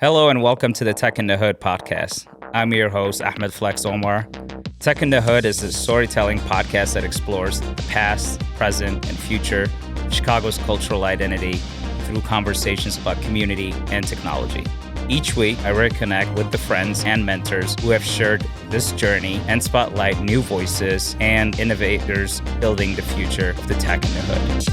Hello and welcome to the Tech in the Hood podcast. I'm your host, Ahmed Flex Omar. Tech in the Hood is a storytelling podcast that explores the past, present, and future of Chicago's cultural identity through conversations about community and technology. Each week, I reconnect with the friends and mentors who have shared this journey and spotlight new voices and innovators building the future of the Tech in the Hood.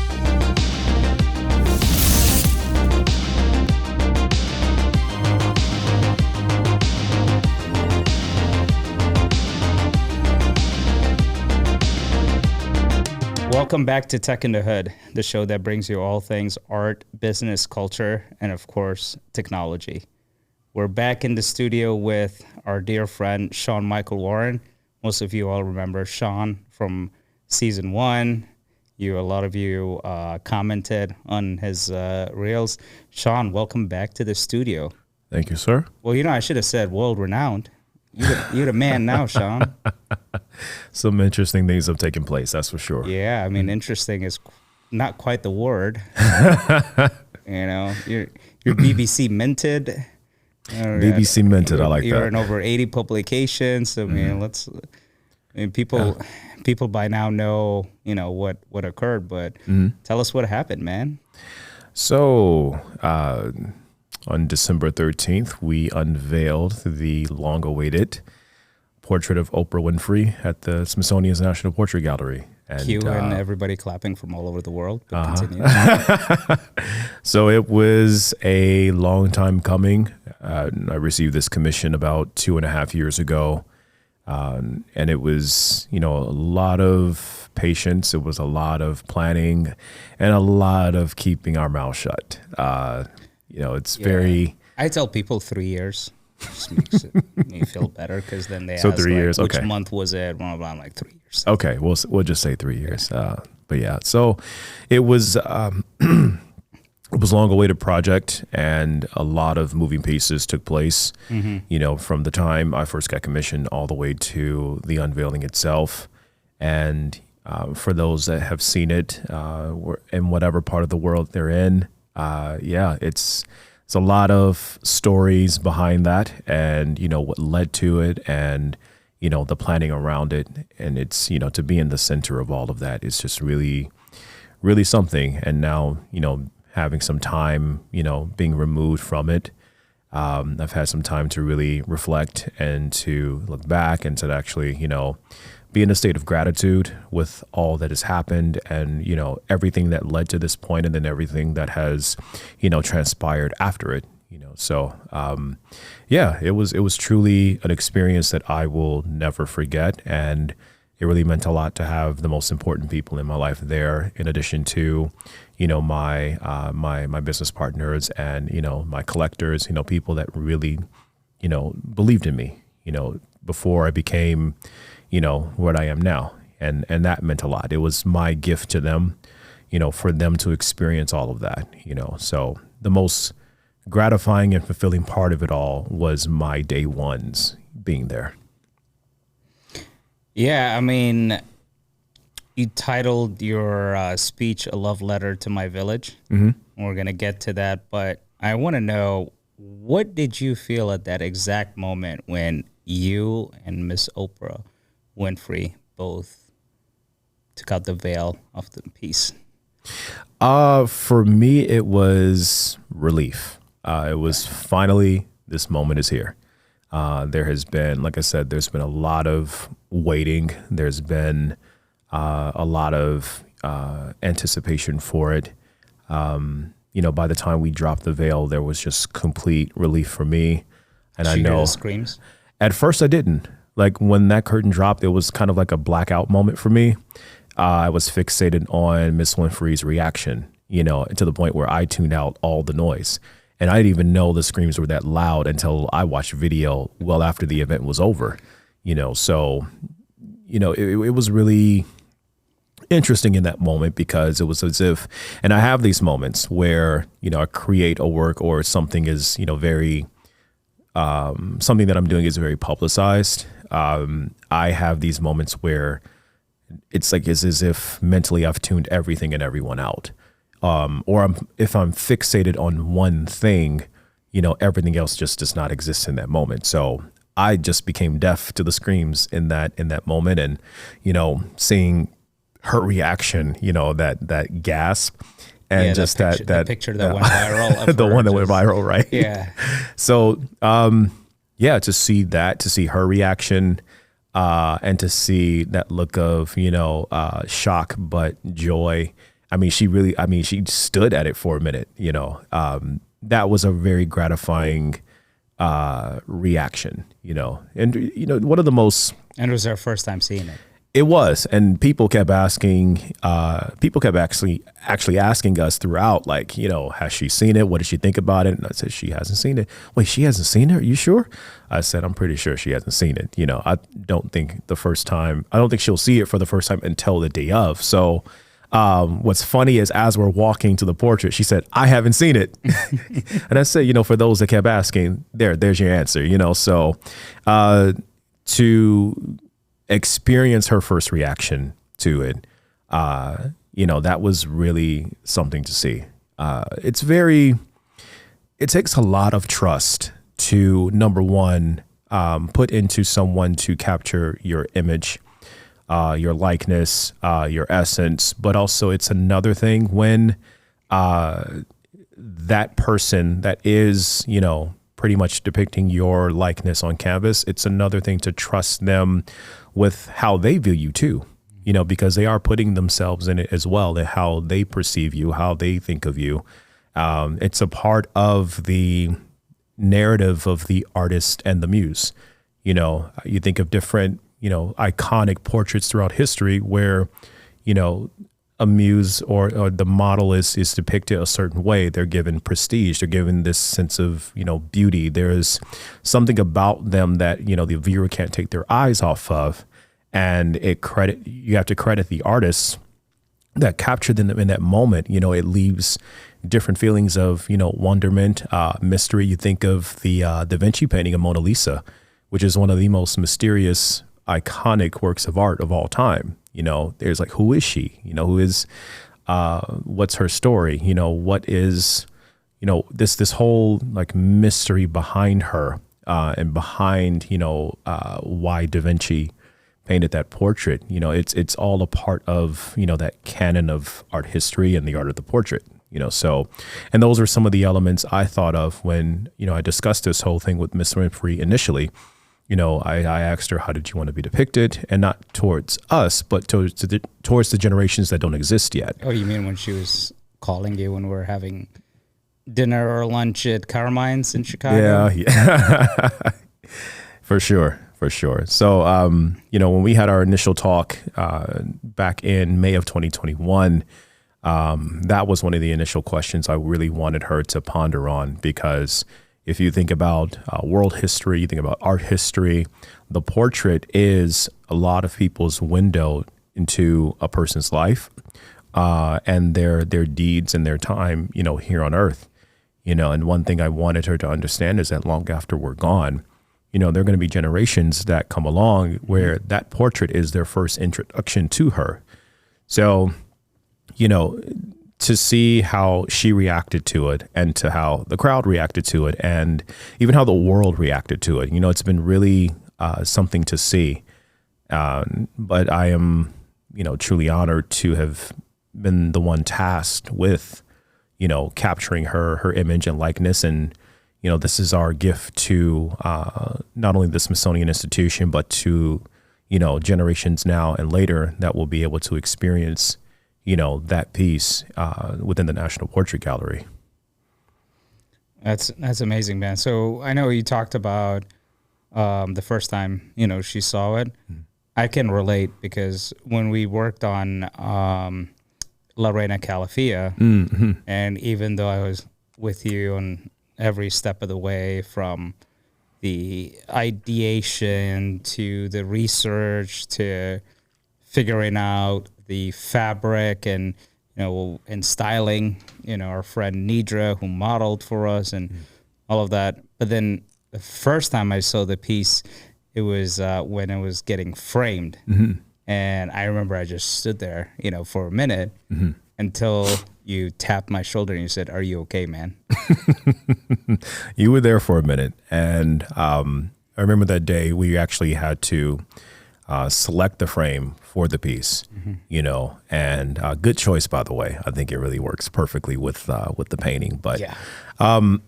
Welcome back to Tech in the Hood, the show that brings you all things art, business, culture, and of course, technology. We're back in the studio with our dear friend, Shawn Michael Warren. Most of you all remember Shawn from season 1. A lot of you commented on his reels. Shawn, welcome back to the studio. Thank you, sir. Well, I should have said world-renowned. You're the man now, Shawn. Some interesting things have taken place, that's for sure. Yeah, I mean, interesting is not quite the word. You're BBC minted. BBC minted, I like that. You're in over 80 publications. I mean, people by now know, what occurred, but tell us what happened, man. So, on December 13th, we unveiled the long-awaited portrait of Oprah Winfrey at the Smithsonian National Portrait Gallery. And everybody clapping from all over the world. But continue. So it was a long time coming. I received this commission about 2.5 years ago. And it was, a lot of patience. It was a lot of planning and a lot of keeping our mouth shut. It's very... I tell people 3 years. Just makes me feel better because then they ask 3 years, which okay. month was it? Blah, blah, blah. I'm like 3 years. Okay, we'll just say 3 years. But yeah, so it was it was a long-awaited project, and a lot of moving pieces took place. From the time I first got commissioned all the way to the unveiling itself. And for those that have seen it, in whatever part of the world they're in, it's a lot of stories behind that, and what led to it, and the planning around it, and it's to be in the center of all of that is just really, really something. And now having some time being removed from it, I've had some time to really reflect and to look back and to actually be in a state of gratitude with all that has happened, and everything that led to this point, and then everything that has transpired after it. So it was truly an experience that I will never forget, and it really meant a lot to have the most important people in my life there, in addition to my business partners and my collectors, people that really believed in me before I became what I am now. And that meant a lot. It was my gift to them, for them to experience all of that, So the most gratifying and fulfilling part of it all was my day ones being there. Yeah, I mean, you titled your speech "A Love Letter to My Village." We're going to get to that, but I want to know, what did you feel at that exact moment when you and Miss Oprah Winfrey both took out the veil of the piece? For me, it was relief. It was finally, this moment is here. There has been, like I said, there's been a lot of waiting. There's been a lot of anticipation for it. By the time we dropped the veil, there was just complete relief for me. And Did I you hear know the screams? At first I didn't. Like when that curtain dropped, it was kind of like a blackout moment for me. I was fixated on Miss Winfrey's reaction, to the point where I tuned out all the noise. And I didn't even know the screams were that loud until I watched video well after the event was over, So, it was really interesting in that moment, because it was as if, and I have these moments where, I create a work or something is, very, something that I'm doing is very publicized. I have these moments where it's as if mentally I've tuned everything and everyone out. Or if I'm fixated on one thing, everything else just does not exist in that moment. So I just became deaf to the screams in that moment, and seeing her reaction, that gasp, and just that picture that went viral, the one that went viral, right? Yeah. So to see her reaction, and to see that look of shock but joy. She stood at it for a minute. That was a very gratifying reaction, and one of the most. And it was our first time seeing it. It was, and people kept asking. People kept actually asking us throughout, like, has she seen it? What did she think about it? And I said, she hasn't seen it. Wait, she hasn't seen it? Are you sure? I said, I'm pretty sure she hasn't seen it. I don't think she'll see it for the first time until the day of. So. What's funny is, as we're walking to the portrait, she said, I haven't seen it. And I said, for those that kept asking, there's your answer, So to experience her first reaction to it, that was really something to see. It takes a lot of trust to, number one, put into someone to capture your image, your likeness, your essence, but also it's another thing when that person that is, pretty much depicting your likeness on canvas, it's another thing to trust them with how they view you too, because they are putting themselves in it as well, and how they perceive you, how they think of you. It's a part of the narrative of the artist and the muse. You think of different iconic portraits throughout history where, a muse or the model is depicted a certain way. They're given prestige. They're given this sense of, beauty. There's something about them that, the viewer can't take their eyes off of. And you have to credit the artists that captured them in that moment. It leaves different feelings of, wonderment, mystery. You think of the Da Vinci painting of Mona Lisa, which is one of the most mysterious, iconic works of art of all time. There's like, who is she? What's her story? What is, this whole like mystery behind her, and behind, why Da Vinci painted that portrait. It's all a part of, that canon of art history and the art of the portrait. And those are some of the elements I thought of when, I discussed this whole thing with Miss Winfrey initially. I asked her, how did you want to be depicted? And not towards us, but towards the generations that don't exist yet. Oh, you mean when she was calling you when we were having dinner or lunch at Carmine's in Chicago? Yeah. For sure. So, when we had our initial talk back in May of 2021, that was one of the initial questions I really wanted her to ponder on, because if you think about world history, you think about art history, the portrait is a lot of people's window into a person's life, and their deeds and their time, here on earth. And one thing I wanted her to understand is that long after we're gone, there are going to be generations that come along where that portrait is their first introduction to her. So, to see how she reacted to it, and to how the crowd reacted to it, and even how the world reacted to it, it's been really something to see. But I am, truly honored to have been the one tasked with, capturing her image and likeness. And, this is our gift to not only the Smithsonian Institution, but to, generations now and later that will be able to experience that piece within the National Portrait Gallery. That's amazing, man. So I know you talked about the first time, she saw it. Mm-hmm. I can relate, because when we worked on La Reina Calafia, mm-hmm. and even though I was with you on every step of the way, from the ideation to the research to figuring out the fabric and and styling, our friend Nidra, who modeled for us, and all of that. But then the first time I saw the piece, it was when it was getting framed, mm-hmm. and I remember I just stood there, for a minute, mm-hmm. until you tapped my shoulder and you said, "Are you okay, man?" You were there for a minute, and I remember that day we actually had to select the frame for the piece, you know, and good choice, by the way. I think it really works perfectly with the painting. But Yeah. I'm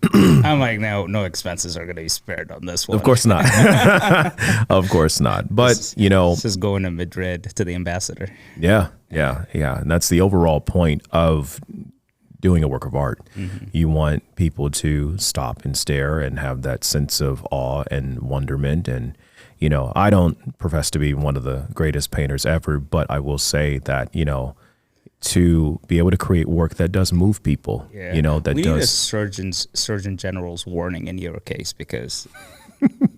like, no expenses are going to be spared on this one. of course not, of course not. But you know, this is going to Madrid to the ambassador. yeah, and that's the overall point of doing a work of art. You want people to stop and stare and have that sense of awe and wonderment. And you know, I don't profess to be one of the greatest painters ever, but I will say that, you know, to be able to create work that does move people, you know, that we does. need a Surgeon General's warning in your case, because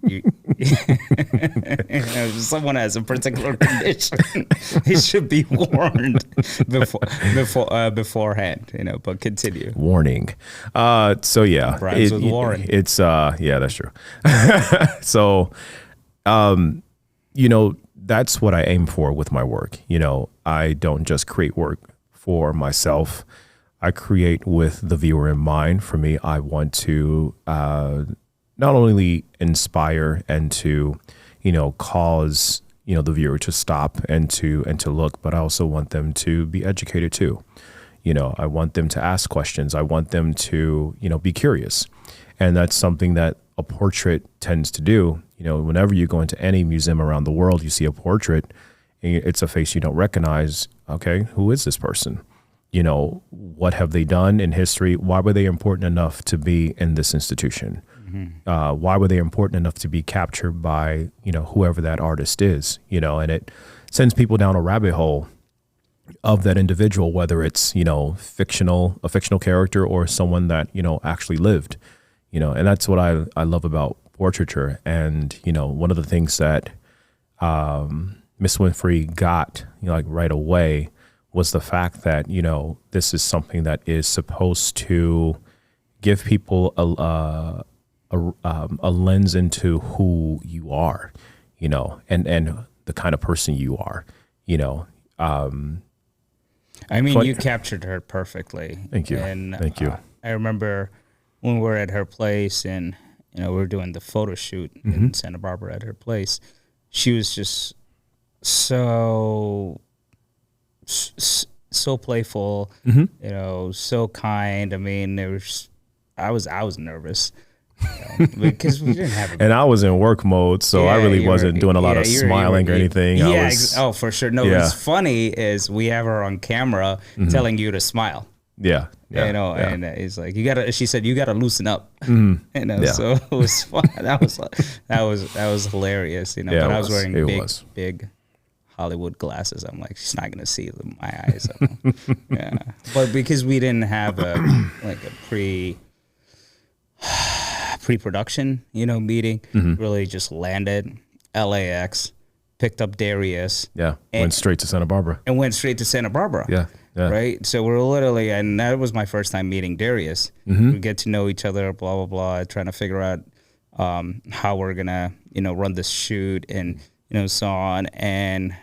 you know, someone has a particular condition. He should be warned beforehand, you know, but continue. Warning. So yeah, Rhymes with Warren. It's yeah, that's true. So, you know, that's what I aim for with my work. You know, I don't just create work for myself. I create with the viewer in mind. For me, I want to not only inspire and to, you know, cause, you know, the viewer to stop and to look, but I also want them to be educated too. You know, I want them to ask questions. I want them to, you know, be curious. And that's something that a portrait tends to do. You know, whenever you go into any museum around the world, you see a portrait, it's a face you don't recognize. Okay, who is this person? You know, what have they done in history? Why were they important enough to be in this institution? Why were they important enough to be captured by, you know, whoever that artist is? You know, and it sends people down a rabbit hole of that individual, whether it's, you know, a fictional character or someone that, you know, actually lived. You know, and that's what I love about portraiture. And, you know, one of the things that Miss Winfrey got, you know, like right away was the fact that, you know, this is something that is supposed to give people a lens into who you are, you know, and the kind of person you are, you know. I mean, you captured her perfectly. Thank you. And Thank you. I remember when we were at her place and, you know, we were doing the photo shoot in Santa Barbara at her place. She was just so playful, you know, so kind. I mean, I was nervous, you know, because we didn't have and I was in work mode, so I really wasn't doing a lot of smiling or anything. Yeah, oh, for sure. No, what's funny is we have her on camera telling you to smile. Yeah. You know, and it's like she said you gotta loosen up. You know, so it was fun. That was hilarious. You know, but I was wearing big Hollywood glasses. I'm like, she's not gonna see my eyes. Yeah, but because we didn't have a pre-production, you know, meeting, really just landed LAX, picked up Darius. Yeah, went straight to Santa Barbara. Yeah. Right. So we're literally, and that was my first time meeting Darius. We get to know each other, blah, blah, blah, trying to figure out how we're going to, you know, run this shoot and, you know, so on. And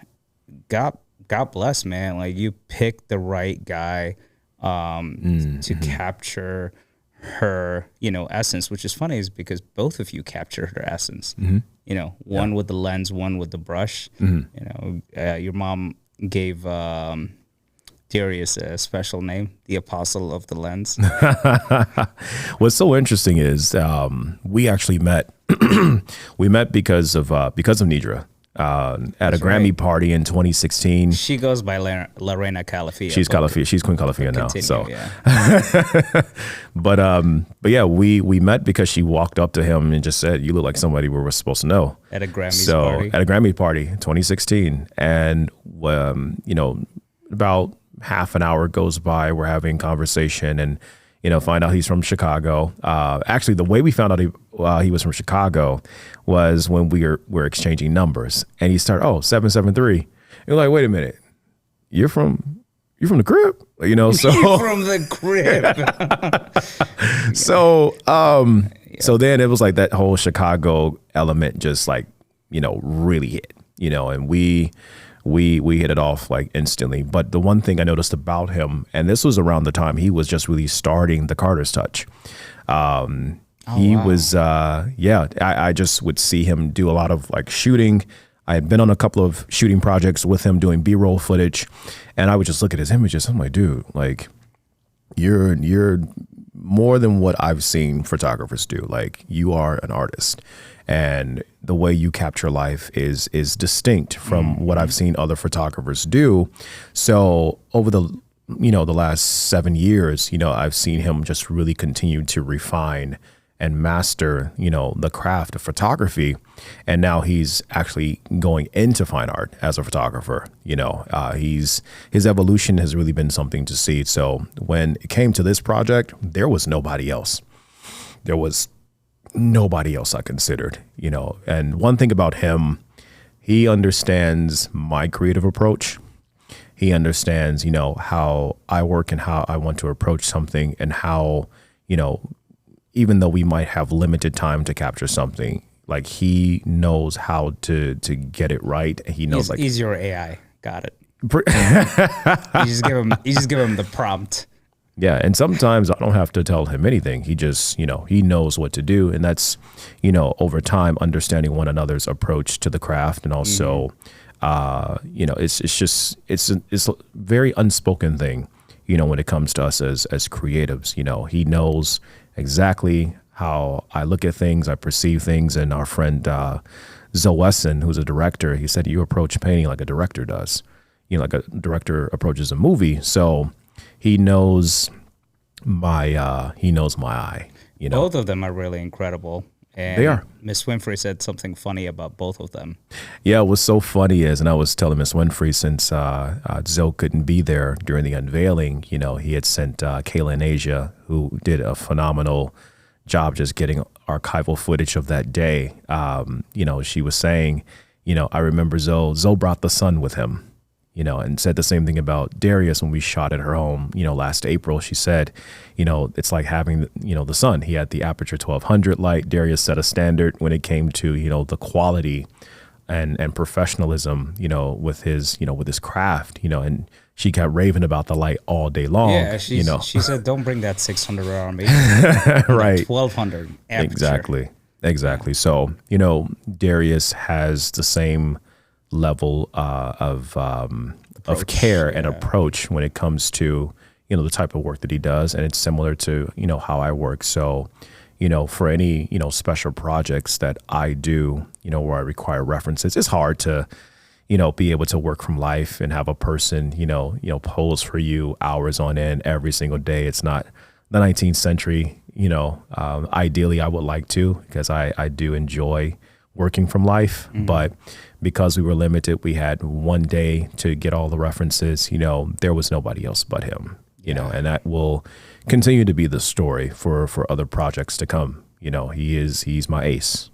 God bless, man. Like, you picked the right guy to capture her, you know, essence, which is funny is because both of you captured her essence. You know, one with the lens, one with the brush. You know, your mom gave Darius a special name, the Apostle of the Lens. What's so interesting is we actually met. We met because of Nidra at a Grammy party in 2016. She goes by Lorena Calafia. She's Calafia. She's Queen Calafia now. So, yeah. but yeah, we met because she walked up to him and just said, "You look like somebody we were supposed to know." At a Grammy party. At a Grammy party, 2016, and you know, about half an hour goes by, we're having conversation, and you know, find out he's from Chicago. Actually, the way we found out he was from Chicago was when we were exchanging numbers, and he started 773. You're like, wait a minute, you're from the crib, you know? So from the crib. So then it was like that whole Chicago element just like, you know, really hit, you know, and we we hit it off like instantly. But the one thing I noticed about him, and this was around the time he was just really starting the Carter's Touch. He was, I just would see him do a lot of like shooting. I had been on a couple of shooting projects with him doing B-roll footage, and I would just look at his images. I'm like, dude, like you're more than what I've seen photographers do. Like, you are an artist, and the way you capture life is distinct from what I've seen other photographers do. So over the last 7 years, I've seen him just really continue to refine and master, the craft of photography. And now he's actually going into fine art as a photographer. His evolution has really been something to see. So when it came to this project, there was nobody else. There was nobody else I considered, And one thing about him, he understands my creative approach. He understands, how I work and how I want to approach something, and how, even though we might have limited time to capture something, like, he knows how to get it right. He knows, he's your AI. Got it. You just give him the prompt. Yeah, and sometimes I don't have to tell him anything. He just, he knows what to do, and that's, over time, understanding one another's approach to the craft, and also, it's a very unspoken thing, when it comes to us as creatives. He knows exactly how I look at things, I perceive things. And our friend Zoe Wesson, who's a director, he said, you approach painting like a director does, like a director approaches a movie. So he knows my eye. Both of them are really incredible. And they are. Miss Winfrey said something funny about both of them. Yeah, what's so funny is, and I was telling Miss Winfrey, since Zoe couldn't be there during the unveiling, he had sent Kayla in Asia, who did a phenomenal job just getting archival footage of that day. She was saying, I remember Zoe brought the sun with him, and said the same thing about Darius when we shot at her home, last April. She said, it's like having, the sun. He had the aperture 1200 light. Darius set a standard when it came to, the quality and professionalism, with his craft, and she kept raving about the light all day long. Yeah, she said, don't bring that 600 RMB. Right. 1200 aperture. Exactly. So, Darius has the same level of care and approach when it comes to the type of work that he does, and it's similar to how I work. So for any special projects that I do, where I require references, it's hard to be able to work from life and have a person pose for you hours on end every single day. It's not the 19th century. Ideally I would like to, because I do enjoy working from life, but because we were limited, we had one day to get all the references. There was nobody else but him. And that will continue to be the story for other projects to come. He's my ace.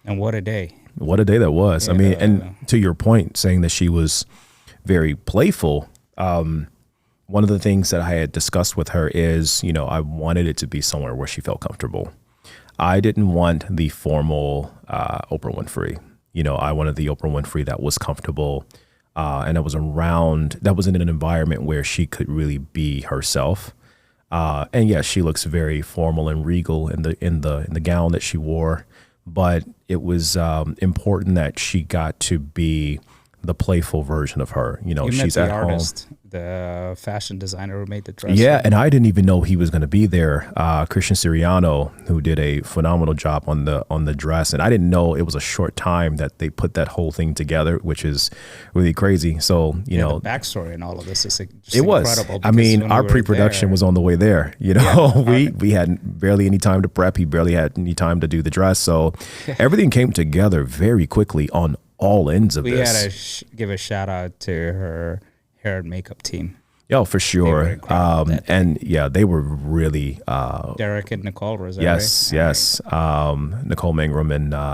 And what a day! What a day that was. Yeah. I mean, and to your point, saying that she was very playful. One of the things that I had discussed with her is, I wanted it to be somewhere where she felt comfortable. I didn't want the formal Oprah Winfrey. I wanted the Oprah Winfrey that was comfortable, and that was in an environment where she could really be herself. And yes, she looks very formal and regal in the gown that she wore, but it was important that she got to be the playful version of her. She's at home. The fashion designer who made the dress. Yeah, and I didn't even know he was going to be there. Christian Siriano, who did a phenomenal job on the dress, and I didn't know it was a short time that they put that whole thing together, which is really crazy. So the backstory and all of this is just incredible. I mean, our pre-production was on the way there. We had barely any time to prep. He barely had any time to do the dress. So everything came together very quickly on all ends of this. We had to give a shout out to her hair and makeup team. Yeah, for sure. And yeah, they were really Derek and Nicole. Was that yes, right? Yes. Nicole Mangrum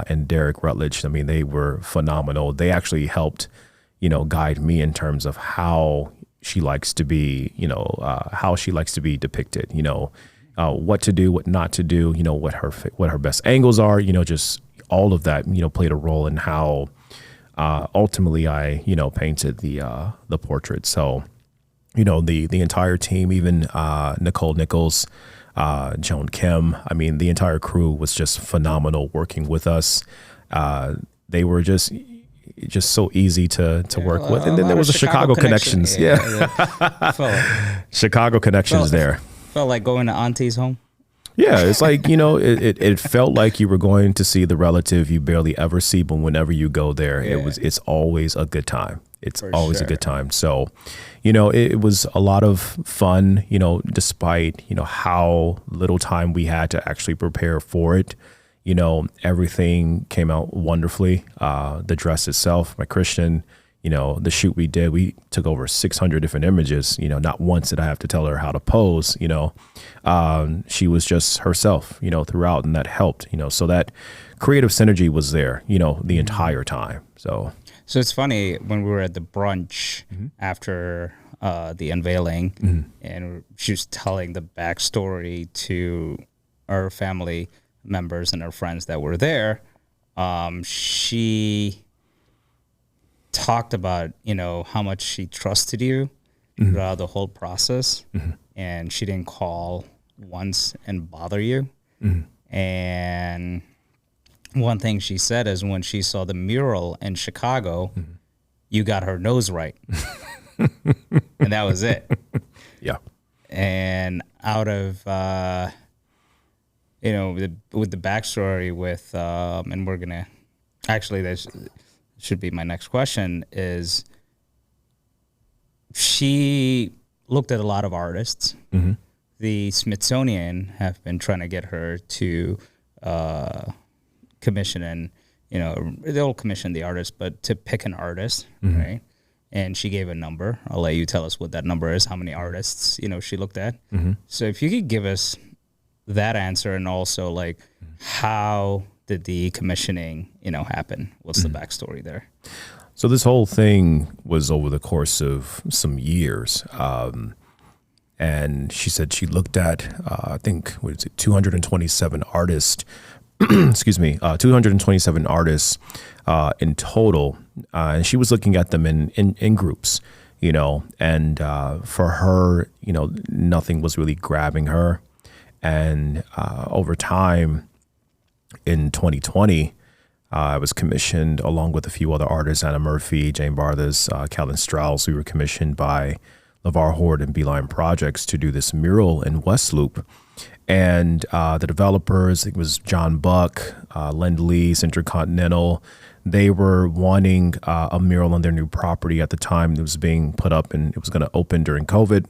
and Derek Rutledge. I mean, they were phenomenal. They actually helped, guide me in terms of how she likes to be, how she likes to be depicted. What to do, what not to do. What her best angles are. Just all of that. Played a role in how ultimately I, painted the portrait. So, the entire team, even Nicole Nichols, Joan Kim, I mean, the entire crew was just phenomenal working with us. They were just so easy to work with. And then there was a Chicago connections. Chicago connections there. Felt like going to auntie's home. Yeah, it's like, it felt like you were going to see the relative you barely ever see, but whenever you go there, it's always a good time. It's always a good time. So, it was a lot of fun, despite, how little time we had to actually prepare for it. Everything came out wonderfully. The dress itself, my Christian, the shoot we did, we took over 600 different images. Not once did I have to tell her how to pose. She was just herself, throughout, and that helped. So that creative synergy was there, the entire time. So it's funny when we were at the brunch after the unveiling, and she was telling the backstory to our family members and our friends that were there. She talked about, how much she trusted you throughout the whole process, and she didn't call once and bother you. And one thing she said is when she saw the mural in Chicago, you got her nose right. And that was it. Yeah. And out of, with the backstory with, and we're going to, actually, this should be my next question, is she looked at a lot of artists. The Smithsonian have been trying to get her to commission, and they'll commission the artist, but to pick an artist, right? And she gave a number. I'll let you tell us what that number is, how many artists she looked at. So if you could give us that answer, and also like how did the commissioning happen? What's the backstory there? So this whole thing was over the course of some years. And she said she looked at, I think, 227 artists, 227 artists in total. And she was looking at them in groups, and for her, nothing was really grabbing her. And over time in 2020, I was commissioned along with a few other artists, Anna Murphy, Jane Barthas, Calvin Strauss. We were commissioned by LeVar Horde and Beeline Projects to do this mural in West Loop. And the developers, I think it was John Buck, Lend-Lease, Intercontinental, they were wanting a mural on their new property at the time. It was being put up and it was going to open during COVID.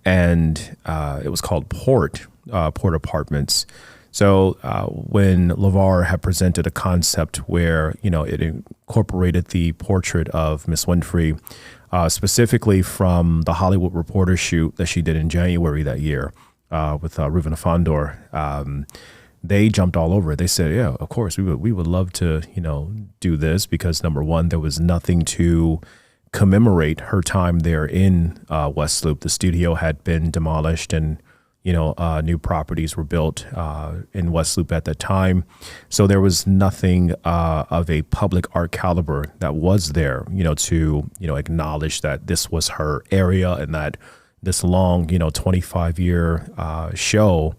And it was called Port Apartments. So when LeVar had presented a concept where, it incorporated the portrait of Miss Winfrey, specifically from the Hollywood Reporter shoot that she did in January that year with Reuven Fandor, they jumped all over it. They said, yeah, of course, we would love to, do this, because number one, there was nothing to commemorate her time there in West Loop. The studio had been demolished, and new properties were built in West Loop at that time. So there was nothing of a public art caliber that was there, to, acknowledge that this was her area, and that this long, 25-year show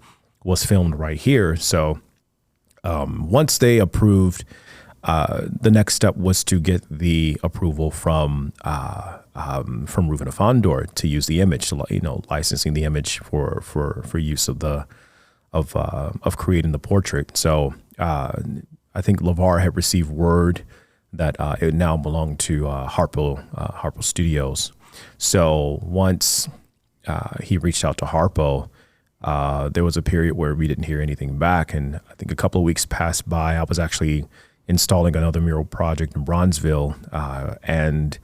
was filmed right here. So once they approved, the next step was to get the approval from Reuven Fandor to use the image, licensing the image for use of creating the portrait. So I think LeVar had received word that it now belonged to Harpo Studios. So once he reached out to Harpo, there was a period where we didn't hear anything back, and I think a couple of weeks passed by. I was actually installing another mural project in Bronzeville, and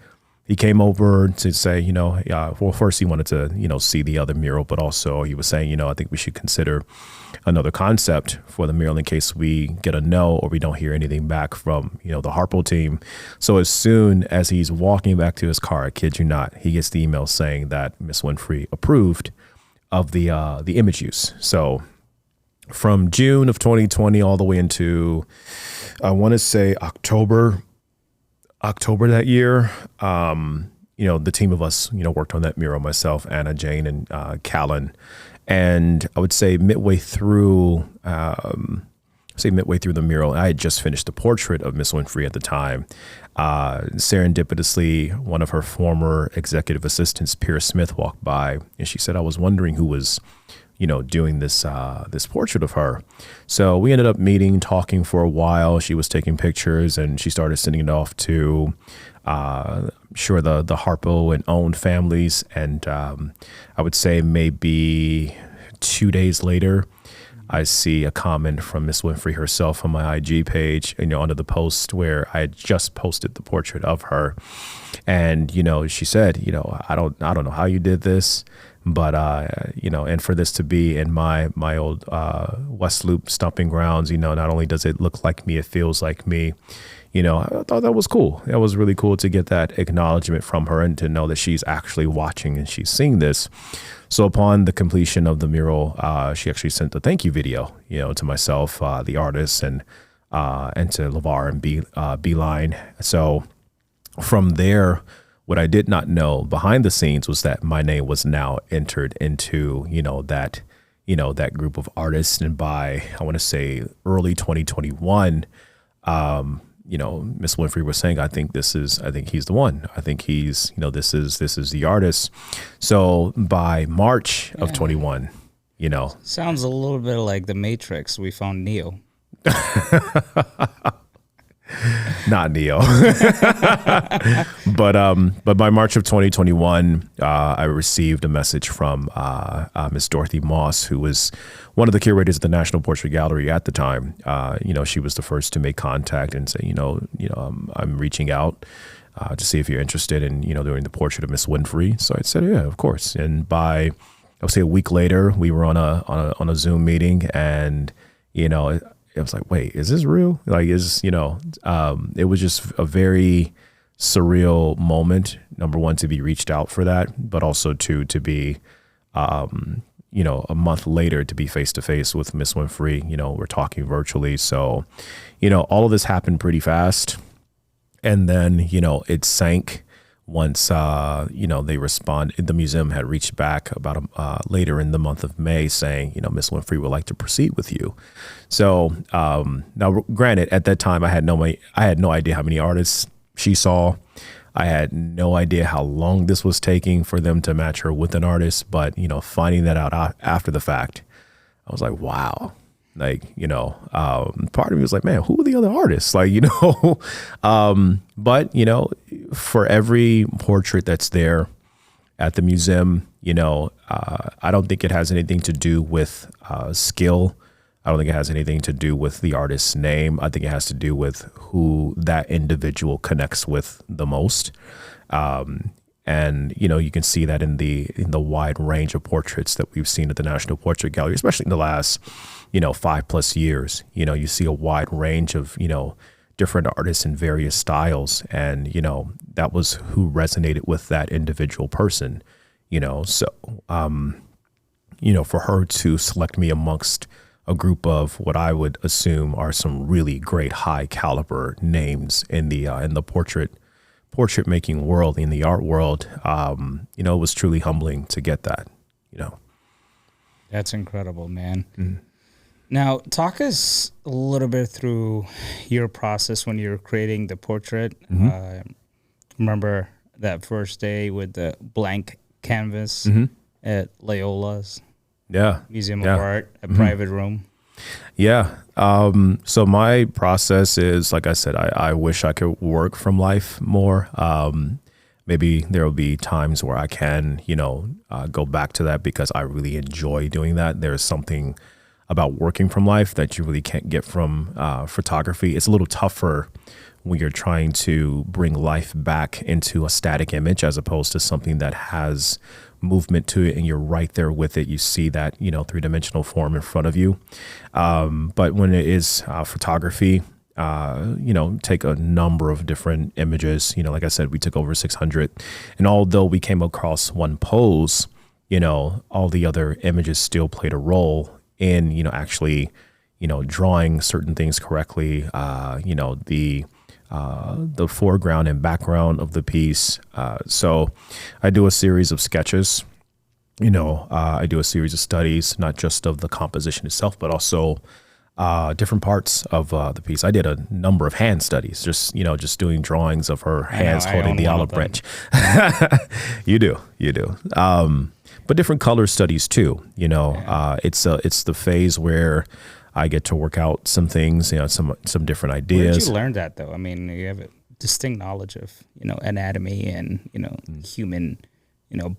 he came over to say, well, first he wanted to, see the other mural, but also he was saying, I think we should consider another concept for the mural in case we get a no or we don't hear anything back from, the Harpo team. So as soon as he's walking back to his car, I kid you not, he gets the email saying that Miss Winfrey approved of the image use. So from June of 2020 all the way into, I want to say October October that year. The team of us, worked on that mural, myself, Anna, Jane, and Callan. And I would say midway through the mural, I had just finished the portrait of Miss Winfrey at the time. Serendipitously, one of her former executive assistants, Pierce Smith, walked by, and she said, "I was wondering who was, doing this portrait of her." So we ended up meeting, talking for a while. She was taking pictures, and she started sending it off to, the Harpo and Owen families. And I would say maybe 2 days later, I see a comment from Miss Winfrey herself on my IG page, under the post where I had just posted the portrait of her. And, she said, I don't know how you did this, but, and for this to be in my old West Loop stomping grounds, not only does it look like me, it feels like me. I thought that was cool. It was really cool to get that acknowledgement from her and to know that she's actually watching and she's seeing this. So upon the completion of the mural, she actually sent a thank you video, to myself, the artist, and to LeVar and Beeline. So from there, what I did not know behind the scenes was that my name was now entered into, that group of artists. And by, I want to say, early 2021, Miss Winfrey was saying, I think he's the one. I think he's, this is the artist. So by March of 21, Sounds a little bit like The Matrix. We found Neo. Not Neo. But by March of 2021, I received a message from Miss Dorothy Moss, who was one of the curators at the National Portrait Gallery at the time. She was the first to make contact and say, I'm reaching out to see if you're interested in, doing the portrait of Miss Winfrey. So I said, yeah, of course. And by, I would say, a week later, we were on a Zoom meeting, and it was like, wait, is this real? Like, it was just a very surreal moment. Number one, to be reached out for that, but also to be, a month later to be face to face with Miss Winfrey. We're talking virtually. So, all of this happened pretty fast. And then, it sank once, they responded. The museum had reached back about later in the month of May saying, Miss Winfrey would like to proceed with you. So now, granted, at that time, I had no idea how many artists she saw. I had no idea how long this was taking for them to match her with an artist. But, finding that out after the fact, I was like, wow. Like, part of me was like, man, who are the other artists? Like, but, for every portrait that's there at the museum, I don't think it has anything to do with skill. I don't think it has anything to do with the artist's name. I think it has to do with who that individual connects with the most. And, you can see that in the wide range of portraits that we've seen at the National Portrait Gallery, especially in the last, 5+ years. You see a wide range of, different artists in various styles. And, that was who resonated with that individual person, So, for her to select me amongst a group of what I would assume are some really great high caliber names in the portrait making world, in the art world, it was truly humbling to get that, That's incredible, man. Mm. Now, talk us a little bit through your process when you're creating the portrait. Mm-hmm. Remember that first day with the blank canvas at Loyola's Museum of Art, a private room? Yeah. So my process is, like I said, I wish I could work from life more. Maybe there will be times where I can, go back to that because I really enjoy doing that. There's something about working from life that you really can't get from photography. It's a little tougher when you're trying to bring life back into a static image as opposed to something that has movement to it and you're right there with it. You see that, three-dimensional form in front of you. But when it is photography, take a number of different images. Like I said, we took over 600. And although we came across one pose, all the other images still played a role in, actually, drawing certain things correctly, the foreground and background of the piece. So I do a series of sketches. I do a series of studies, not just of the composition itself, but also different parts of the piece. I did a number of hand studies, just doing drawings of her hands holding the olive branch. You do. But different color studies too. It's the phase where I get to work out some things, some different ideas. Where did you learn that though? I mean, you have a distinct knowledge of, anatomy and, human,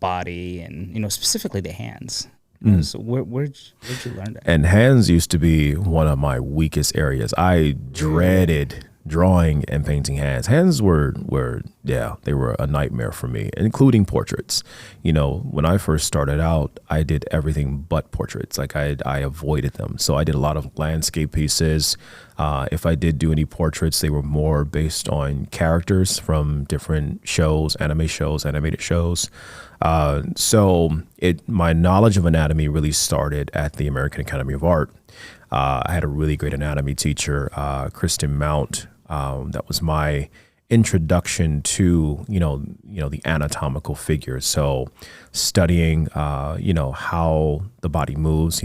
body and, specifically the hands. So where'd you learn that? And hands used to be one of my weakest areas. I dreaded drawing and painting hands. Hands were they were a nightmare for me, including portraits. When I first started out, I did everything but portraits. Like I avoided them. So I did a lot of landscape pieces. If I did do any portraits, they were more based on characters from different shows, animated shows. So my knowledge of anatomy really started at the American Academy of Art. I had a really great anatomy teacher, Kristen Mount. That was my introduction to, the anatomical figure. So studying, how the body moves,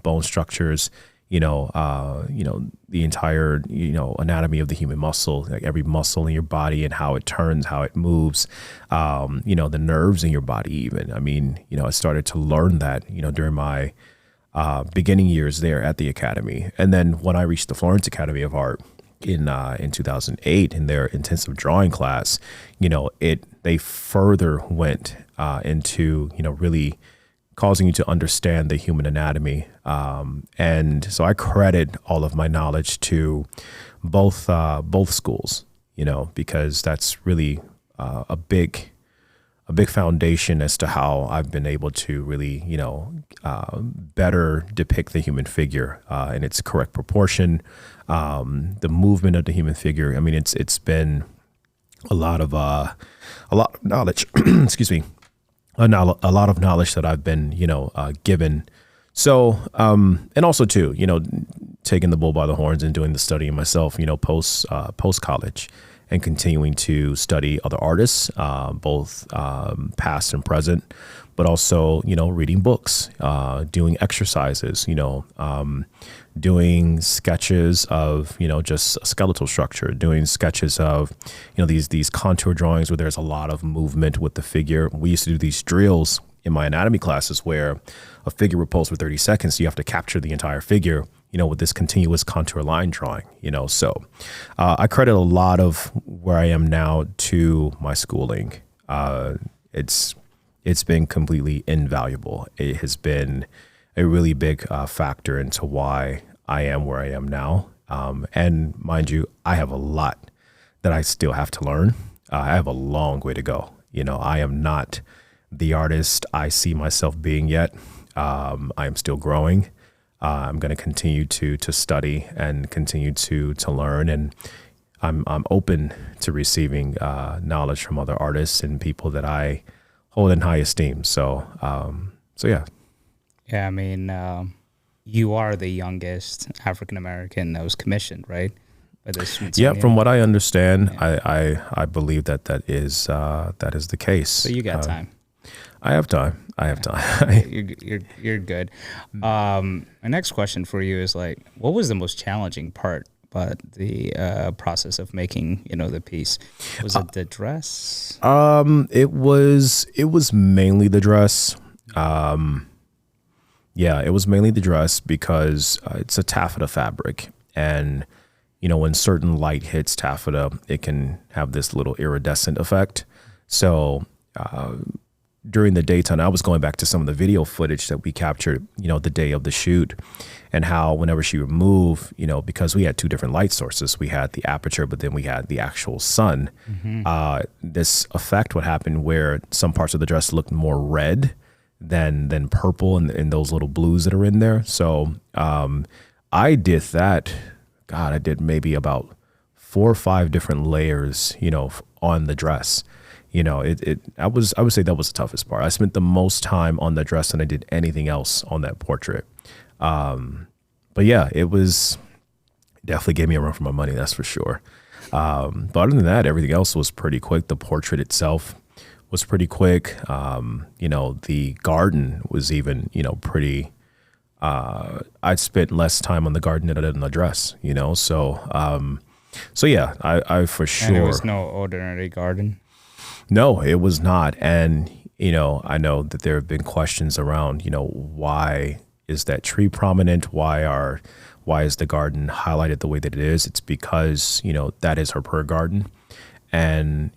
bone structures, the entire, anatomy of the human muscle, like every muscle in your body and how it turns, how it moves, the nerves in your body even. I mean, I started to learn that, during my beginning years there at the Academy. And then when I reached the Florence Academy of Art in 2008 in their intensive drawing class, they further went into, really causing you to understand the human anatomy. And so I credit all of my knowledge to both schools, because that's really a big foundation as to how I've been able to really, better depict the human figure in its correct proportion, the movement of the human figure. I mean, it's been a lot of knowledge. Excuse me. A lot of knowledge that I've been, given. So, and also too, taking the bull by the horns and doing the studying myself, post college, and continuing to study other artists, both past and present, but also, reading books, doing exercises, doing sketches of, just a skeletal structure, doing sketches of, these contour drawings where there's a lot of movement with the figure. We used to do these drills in my anatomy classes where a figure would pose for 30 seconds. So you have to capture the entire figure, with this continuous contour line drawing, so I credit a lot of where I am now to my schooling. It's been completely invaluable. It has been a really big factor into why I am where I am now. And mind you, I have a lot that I still have to learn. I have a long way to go. I am not the artist I see myself being yet. I am still growing. I'm going to continue to study and continue to learn, and I'm open to receiving knowledge from other artists and people that I hold in high esteem. So yeah. Yeah, I mean, you are the youngest African American that was commissioned, right? By the Smithsonian. Yeah, from what I understand, yeah. I believe that is the case. So you got time. I have time. You're good. My next question for you is what was the most challenging part about the process of making, the piece? Was it the dress? It was mainly the dress. Yeah, it was mainly the dress because it's a taffeta fabric, and when certain light hits taffeta, it can have this little iridescent effect. So during the daytime, I was going back to some of the video footage that we captured, the day of the shoot, and how whenever she would move, because we had two different light sources, we had the aperture, but then we had the actual sun. Mm-hmm. This effect would happen where some parts of the dress looked more red than purple and those little blues that are in there. So I did that. God, I did maybe about 4 or 5 different layers, on the dress. I would say that was the toughest part. I spent the most time on the dress than I did anything else on that portrait. But yeah, it definitely gave me a run for my money. That's for sure. But other than that, everything else was pretty quick. The portrait itself was pretty quick. The garden was even, pretty. I'd spent less time on the garden than I did on the dress, So yeah, I for sure. And it was no ordinary garden. No, it was not. And, I know that there have been questions around, why is that tree prominent? Why is the garden highlighted the way that it is? It's because, that is her prayer garden. And,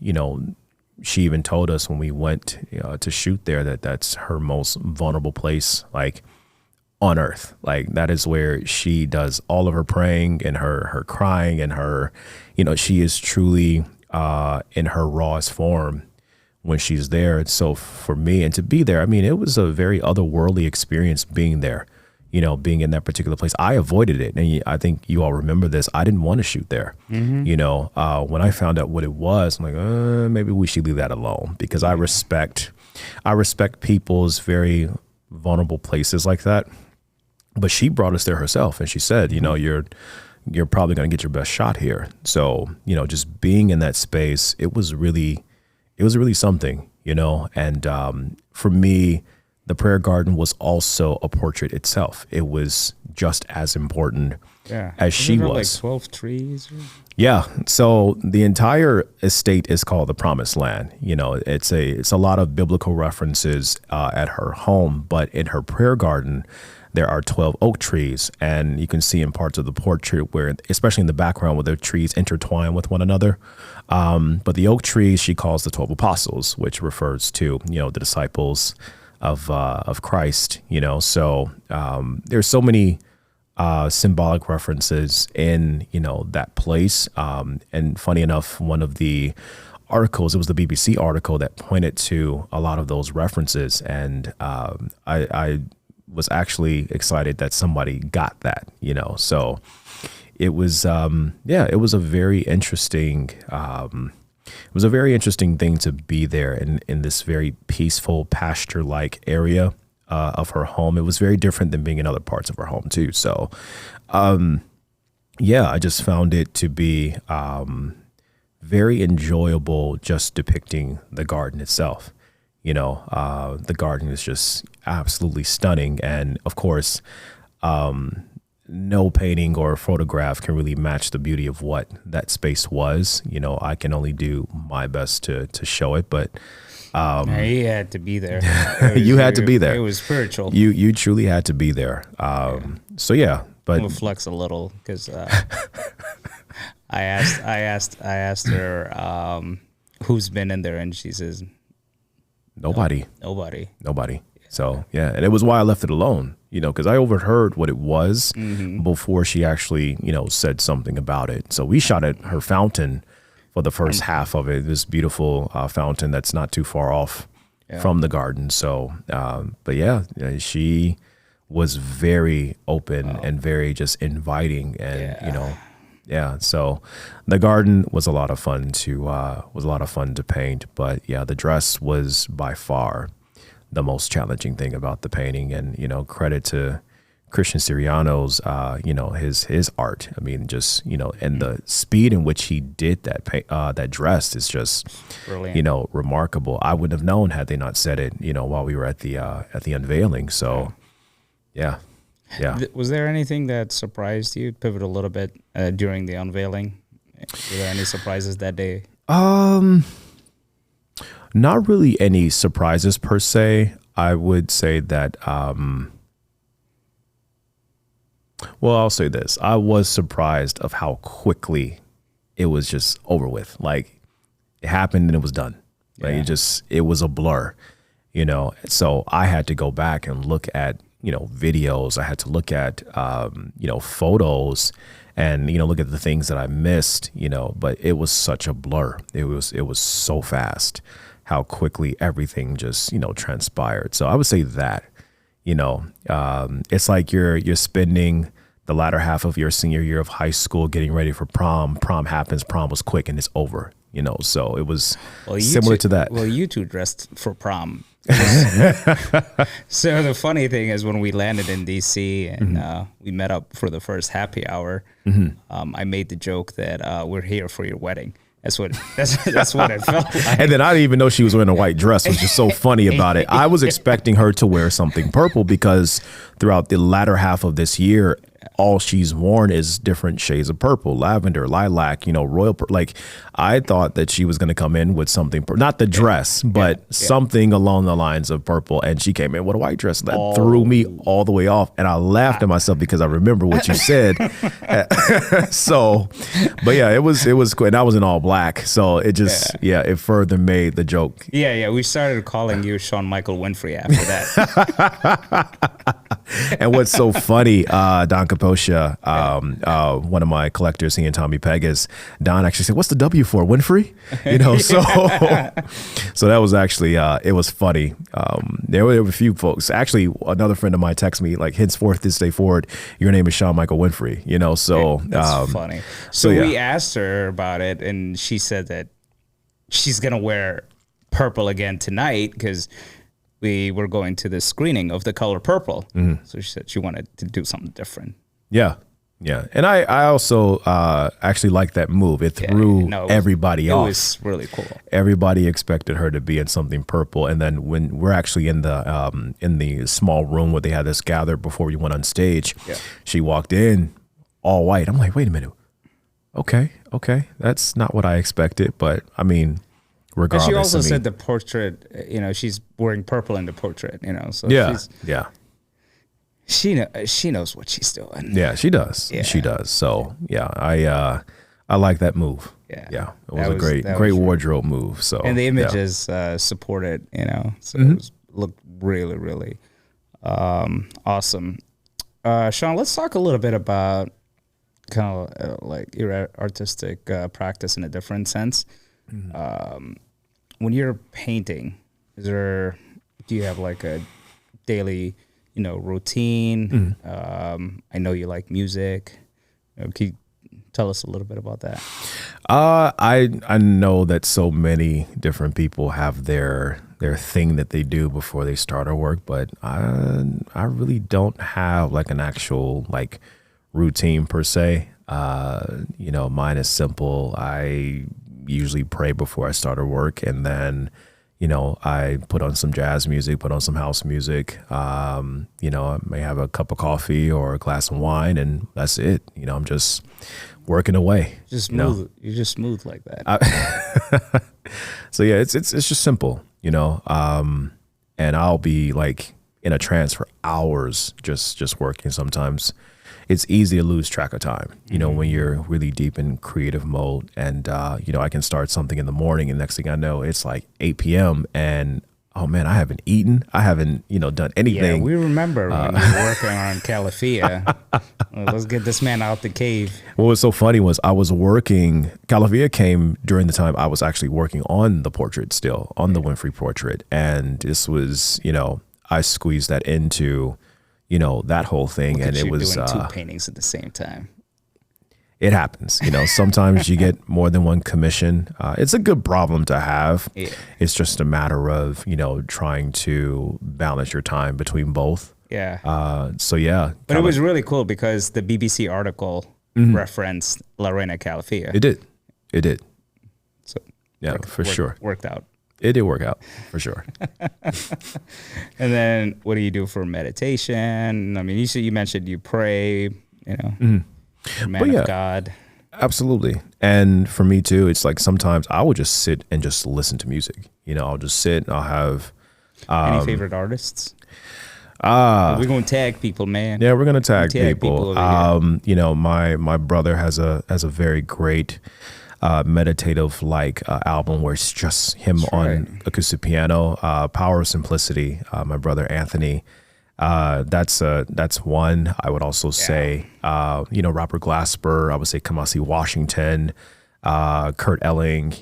she even told us when we went to shoot there that that's her most vulnerable place, like on earth. Like that is where she does all of her praying and her crying and her, she is truly in her rawest form when she's there. And so for me, and to be there, I mean, it was a very otherworldly experience being there, being in that particular place. I avoided it. And I think you all remember this. I didn't want to shoot there. Mm-hmm. When I found out what it was, I'm like, maybe we should leave that alone, because I respect people's very vulnerable places like that. But she brought us there herself, and she said, you're probably going to get your best shot here. So, just being in that space, it was really something, and for me, the prayer garden was also a portrait itself. It was just as important as she was. Like 12 trees? Yeah. So the entire estate is called the Promised Land. It's a lot of biblical references at her home, but in her prayer garden, there are 12 oak trees, and you can see in parts of the portrait where, especially in the background, where the trees intertwine with one another. But the oak trees she calls the 12 apostles, which refers to, the disciples of Christ. So there's so many symbolic references in, that place. And funny enough, one of the articles, it was the BBC article that pointed to a lot of those references, and I was actually excited that somebody got that, so it was, it was a very interesting, thing to be there in this very peaceful pasture-like area of her home. It was very different than being in other parts of her home too. So, I just found it to be, very enjoyable just depicting the garden itself. The garden is just absolutely stunning. And of course, no painting or photograph can really match the beauty of what that space was. I can only do my best to show it, but you had to be there. You had to be there. It was spiritual. You truly had to be there. So yeah, but I'm gonna flex a little because I asked her who's been in there, and she says nobody. Nobody. So yeah, and it was why I left it alone, because I overheard what it was before she actually, said something about it. So we shot at her fountain for the first half of it, this beautiful fountain that's not too far off from the garden. So, but yeah, she was very open and very just inviting, and so the garden was a lot of fun to paint. But yeah, the dress was by far the most challenging thing about the painting, and credit to Christian Siriano's his art. I mean, just and the speed in which he did that dress is just brilliant. Remarkable. I wouldn't have known had they not said it while we were at the unveiling. So yeah. Was there anything that surprised you? Pivot a little bit during the unveiling. Were there any surprises that day? Not really any surprises per se. I would say that, I'll say this. I was surprised of how quickly it was just over with. Like, it happened and it was done. Like, it was a blur, So I had to go back and look at, videos. I had to look at, photos and, look at the things that I missed, but it was such a blur. It was so fast how quickly everything just, transpired. So I would say that, it's like you're spending the latter half of your senior year of high school getting ready for prom. Prom happens, prom was quick and it's over, so it was similar to that. Well, you two dressed for prom So the funny thing is when we landed in DC and we met up for the first happy hour, I made the joke that we're here for your wedding. That's what it felt like. And then I didn't even know she was wearing a white dress, which is so funny about it. I was expecting her to wear something purple because throughout the latter half of this year, all she's worn is different shades of purple, lavender, lilac, royal purple. Like I thought that she was going to come in with something, not the dress, but something along the lines of purple. And she came in with a white dress. That threw me all the way off. And I laughed at myself because I remember what you said. So, but yeah, it was cool. And I was in all black. So it just, it further made the joke. Yeah. We started calling you Shawn Michael Winfrey after that. And what's so funny, Don Kaposha, one of my collectors, he and Tommy Pegas, Don actually said, "What's the W for? Winfrey?" So that was actually it was funny. There were a few folks. Actually, another friend of mine texted me like, "Henceforth, this day forward, your name is Shawn Michael Winfrey." So that's funny. So we asked her about it, and she said that she's gonna wear purple again tonight because we were going to the screening of The Color Purple. So she said she wanted to do something different. Yeah. And I also actually liked that move. It threw everybody off. It was really cool. Everybody expected her to be in something purple. And then when we're actually in the small room where they had us gather before we went on stage, she walked in all white. I'm like, wait a minute. Okay. That's not what I expected. But I mean, regardless. But she also said the portrait, she's wearing purple in the portrait, so she knows what she's doing. Yeah, she does. Yeah. She does. So I like that move. Yeah. It was a great wardrobe move. So and the images support it, so it looked really, really awesome. Shawn, let's talk a little bit about kind of like your artistic practice in a different sense. When you're painting, do you have like a daily, routine? I know you like music. Can you tell us a little bit about that? I know that so many different people have their thing that they do before they start our work, but I really don't have like an actual like routine per se. Mine is simple. I usually pray before I start our work, and then I put on some jazz music, put on some house music. I may have a cup of coffee or a glass of wine, and that's it. I'm just working away. Just smooth. You're just smooth like that. So yeah, it's just simple, and I'll be like in a trance for hours just working. Sometimes it's easy to lose track of time, when you're really deep in creative mode. And, I can start something in the morning, and next thing I know, it's like 8 p.m. and, oh man, I haven't eaten. I haven't, done anything. Yeah, we remember when you were working on Calafia. Let's get this man out the cave. What was so funny was I was working, Calafia came during the time I was actually working on the portrait still, on the Winfrey portrait. And this was, I squeezed that into that whole thing. And it was doing two paintings at the same time. It happens, sometimes you get more than one commission. It's a good problem to have. Yeah. It's just a matter of, trying to balance your time between both. Yeah. But it was really cool because the BBC article referenced La Reina Calafia. It did. So sure. Worked out. It did work out for sure. And then what do you do for meditation? I mean, you mentioned you pray, man of God. Absolutely. And for me too, it's like sometimes I will just sit and just listen to music. I'll just sit and I'll have. Any favorite artists? We're going to tag people, man. Yeah, we're going to tag people. My brother has a very great meditative album where it's just him on acoustic piano, Power of Simplicity. My brother Anthony, that's one. I would also say Robert Glasper. I would say Kamasi Washington, Kurt Elling,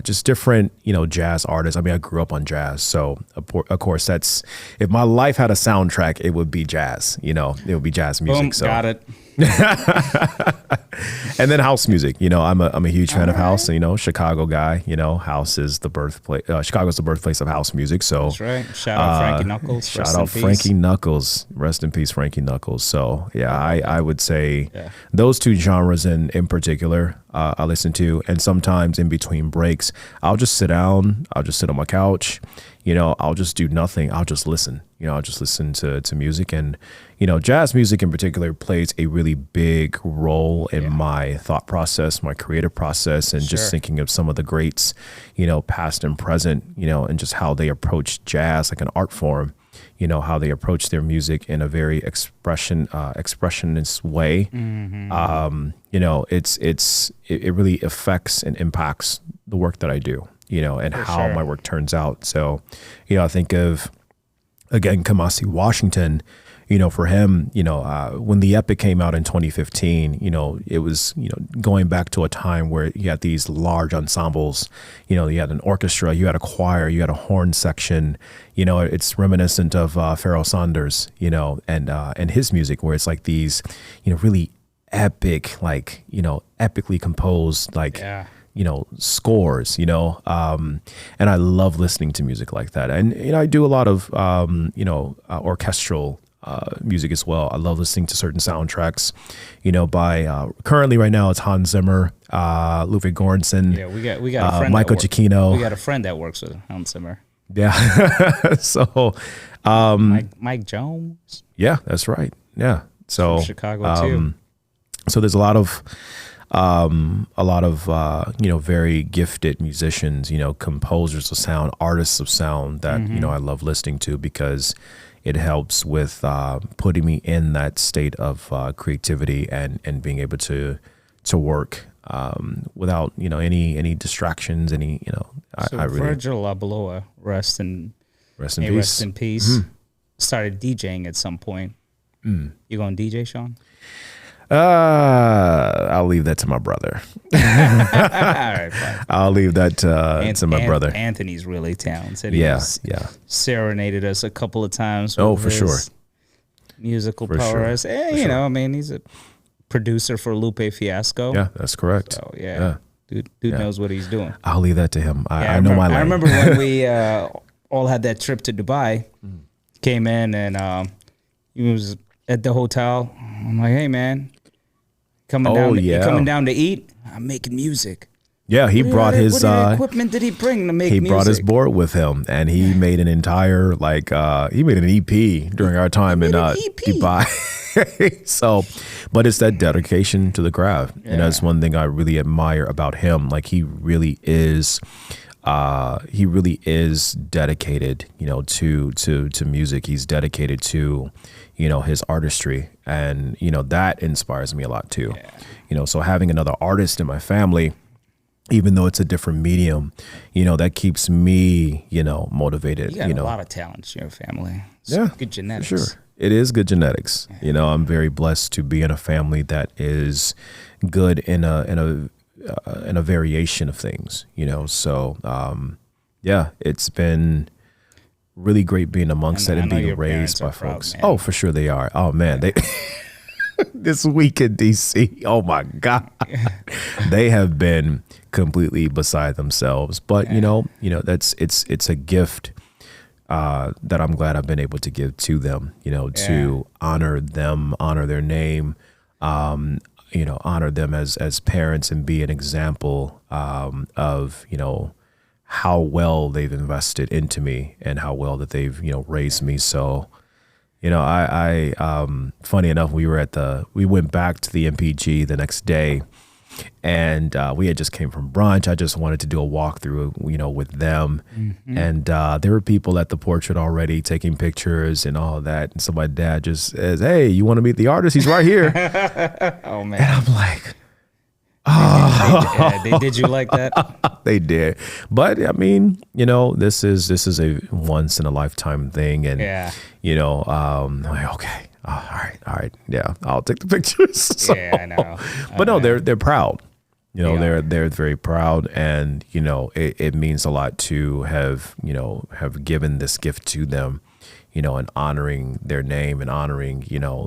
just different jazz artists. I mean, I grew up on jazz, so of course that's, if my life had a soundtrack, it would be jazz. It would be jazz music. Boom, so got it. And then house music. I'm a huge fan of house. Chicago guy. House is the birthplace. Chicago's the birthplace of house music. So that's right. Shout out Frankie Knuckles. Shout out Frankie Knuckles. Rest in peace, Frankie Knuckles. So yeah, I would say those two genres in particular I listen to, and sometimes in between breaks, I'll just sit down. I'll just sit on my couch. I'll just do nothing. I'll just listen. I'll just listen to music. And, jazz music in particular plays a really big role in my thought process, my creative process, and just thinking of some of the greats, past and present, and just how they approach jazz like an art form, how they approach their music in a very expressionist way. It really affects and impacts the work that I do. And how my work turns out. So, I think of, again, Kamasi Washington, for him, when the Epic came out in 2015, it was, going back to a time where you had these large ensembles, you had an orchestra, you had a choir, you had a horn section, it's reminiscent of Pharoah Sanders, and his music, where it's like these, really epic, like, epically composed, like, scores, and I love listening to music like that. And, I do a lot of, orchestral music as well. I love listening to certain soundtracks, by currently right now it's Hans Zimmer, Ludwig Göransson. Yeah, we got a friend Michael Giacchino. We got a friend that works with Hans Zimmer. Yeah. So Mike Jones. Yeah, that's right. Yeah. So from Chicago too. So there's a lot of very gifted musicians, composers of sound, artists of sound that, I love listening to, because it helps with putting me in that state of creativity and being able to work without, any distractions, I really. Virgil Abloh, rest in peace. Rest in peace. Started DJing at some point. You going to DJ, Shawn? I'll leave that to my brother. All right, fine. I'll leave that to my brother. Anthony's really talented. Yeah. Serenaded us a couple of times. For sure. Musical prowess. He's a producer for Lupe Fiasco. Yeah, that's correct. So dude knows what he's doing. I'll leave that to him. I know my lane. I remember when we all had that trip to Dubai. Came in and he was at the hotel. I'm like, hey man. Coming down to eat. I'm making music. Yeah, he brought his equipment did he bring to make music? He brought his board with him, and he made an entire he made an EP during our time in Dubai. So, but it's that dedication to the craft, and that's one thing I really admire about him. Like he really is dedicated, to music. He's dedicated to, his artistry, and that inspires me a lot too. So having another artist in my family, even though it's a different medium, that keeps me, motivated. You got a lot of talents in your family. Good genetics. For sure. It is good genetics. I'm very blessed to be in a family that is good in a variation of things, So, it's been really great being amongst that and being raised by folks. Proud, for sure they are. Oh man, they this week in DC, oh my God, they have been completely beside themselves. But it's a gift that I'm glad I've been able to give to them. To honor them, honor their name, honor them as parents, and be an example of how well they've invested into me and how well that they've raised me. So I funny enough, we went back to the MPG the next day, and we had just came from brunch. I just wanted to do a walkthrough, with them. And there were people at the portrait already taking pictures and all of that. And so my dad just says, "Hey, you want to meet the artist? He's right here." Oh man! And I'm like, they did you like that? They did, but I mean, this is a once in a lifetime thing, and I'm like, okay, all right, yeah, I'll take the pictures. So, I know. But no, they're proud. They're very proud, and it means a lot to have given this gift to them, and honoring their name and honoring,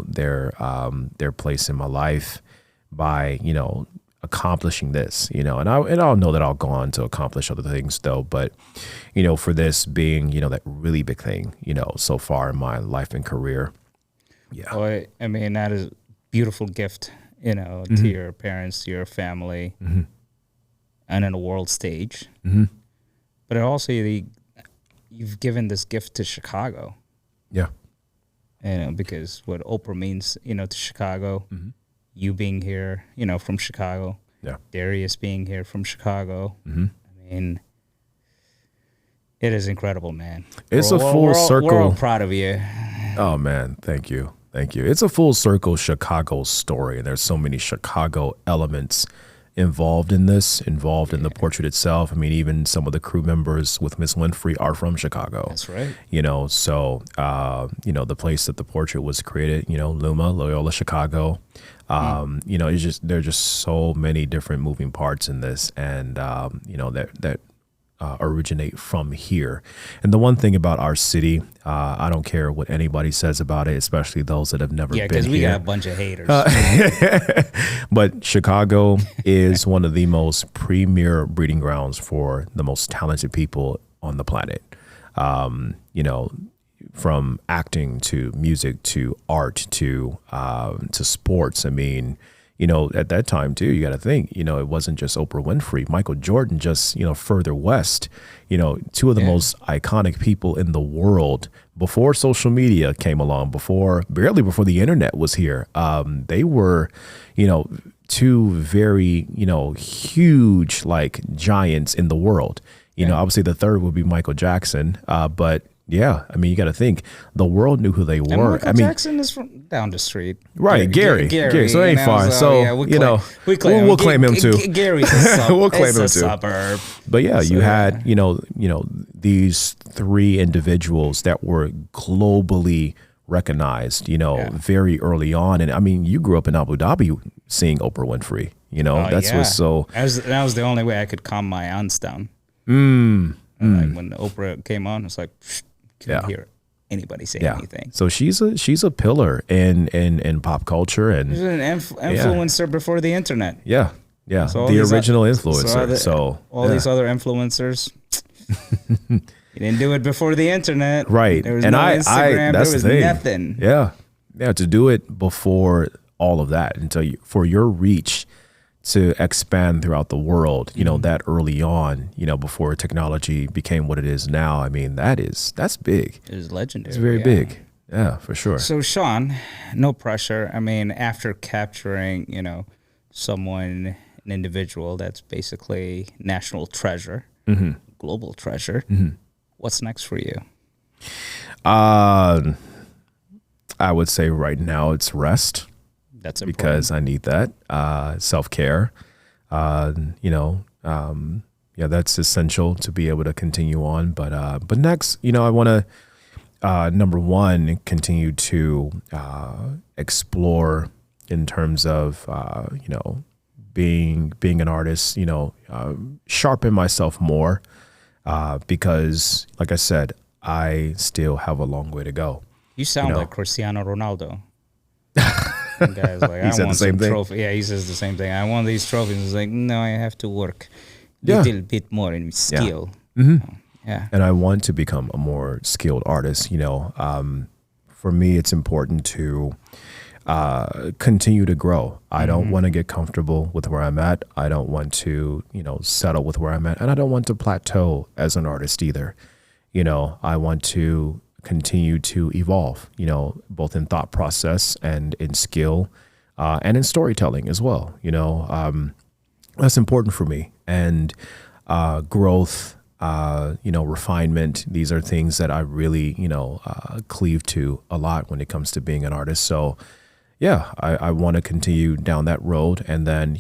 their place in my life by, accomplishing this, and I'll know that I'll go on to accomplish other things though. But, for this being, that really big thing, so far in my life and career. Yeah. Well, I mean, that is a beautiful gift, to your parents, to your family, and in a world stage. But also you've given this gift to Chicago. Yeah. Because what Oprah means, to Chicago, you being here, from Chicago, Darius being here from Chicago. I mean, it is incredible, man. It's a full circle. We're all proud of you. Oh, man. Thank you. Thank you. It's a full circle Chicago story. And there's so many Chicago elements involved in the portrait itself. I mean, even some of the crew members with Miss Winfrey are from Chicago. That's right. So, the place that the portrait was created, Luma, Loyola, Chicago. It's just, there are just so many different moving parts in this, and, that originate from here. And the one thing about our city, I don't care what anybody says about it, especially those that have never been here. Yeah, because we got a bunch of haters. But Chicago is one of the most premier breeding grounds for the most talented people on the planet. From acting to music to art to sports. I mean, at that time too, you got to think, it wasn't just Oprah Winfrey, Michael Jordan, just, further west, two of the most iconic people in the world before social media came along, barely before the internet was here. They were, two very, huge, like giants in the world. Obviously the third would be Michael Jackson. But yeah, I mean, you got to think the world knew who they were. Michael Jackson is from down the street, right? Gary. So it ain't far. We'll claim him too. Gary's a we'll claim him too. Suburb. But yeah, you had these three individuals that were globally recognized, very early on. And I mean, you grew up in Abu Dhabi seeing Oprah Winfrey. What's so. That was the only way I could calm my aunts down. Like when Oprah came on, it's like. Couldn't hear anybody say anything. So she's a pillar in pop culture, and she's an influencer before the internet. Yeah. So the original influencer. So all these other influencers, you didn't do it before the internet, right? There was no Instagram. That's there was the thing. Nothing. Yeah. To do it before all of that, for your reach to expand throughout the world, that early on, before technology became what it is now. I mean, that's big. It is legendary. It's very big. Yeah, for sure. So Shawn, no pressure. I mean, after capturing, an individual that's basically national treasure, global treasure, what's next for you? I would say right now it's rest. That's important. Because I need that self-care. That's essential to be able to continue on. But next, I want to number one, continue to explore in terms of being an artist. Sharpen myself more because, like I said, I still have a long way to go. You sound like Cristiano Ronaldo. Guys, like, he said the same thing. Trophy. Yeah, he says the same thing. I want these trophies. He's like, no, I have to work a little bit more in skill. Yeah. And I want to become a more skilled artist. For me, it's important to continue to grow. I don't want to get comfortable with where I'm at. I don't want to, settle with where I'm at, and I don't want to plateau as an artist either. I want to continue to evolve, both in thought process and in skill, and in storytelling as well. That's important for me. And growth, refinement, these are things that I really, cleave to a lot when it comes to being an artist. So yeah, I want to continue down that road and then,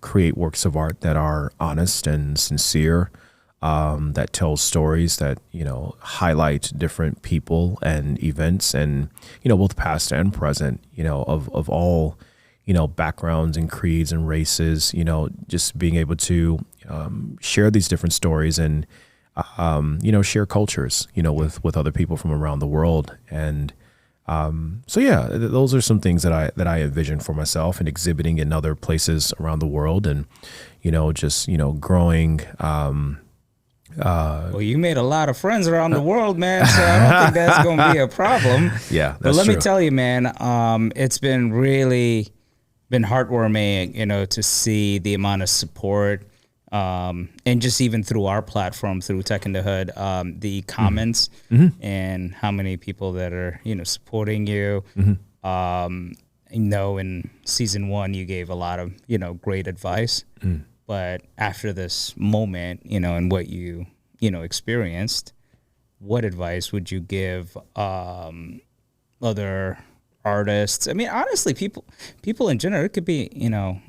create works of art that are honest and sincere, that tells stories that, highlight different people and events and, both past and present, of all, backgrounds and creeds and races, just being able to share these different stories and share cultures, with other people from around the world. And so yeah, those are some things that I envision for myself and exhibiting in other places around the world, and just growing. Well, you made a lot of friends around the world, man, so I don't think that's going to be a problem. Yeah, that's but let true. me tell you, man, it's been really heartwarming, to see the amount of support, and just even through our platform, through Tech in the Hood, the comments and how many people that are, supporting you. In season 1, you gave a lot of, great advice. But after this moment, and what you, experienced, what advice would you give other artists? I mean, honestly, people in general, it could be,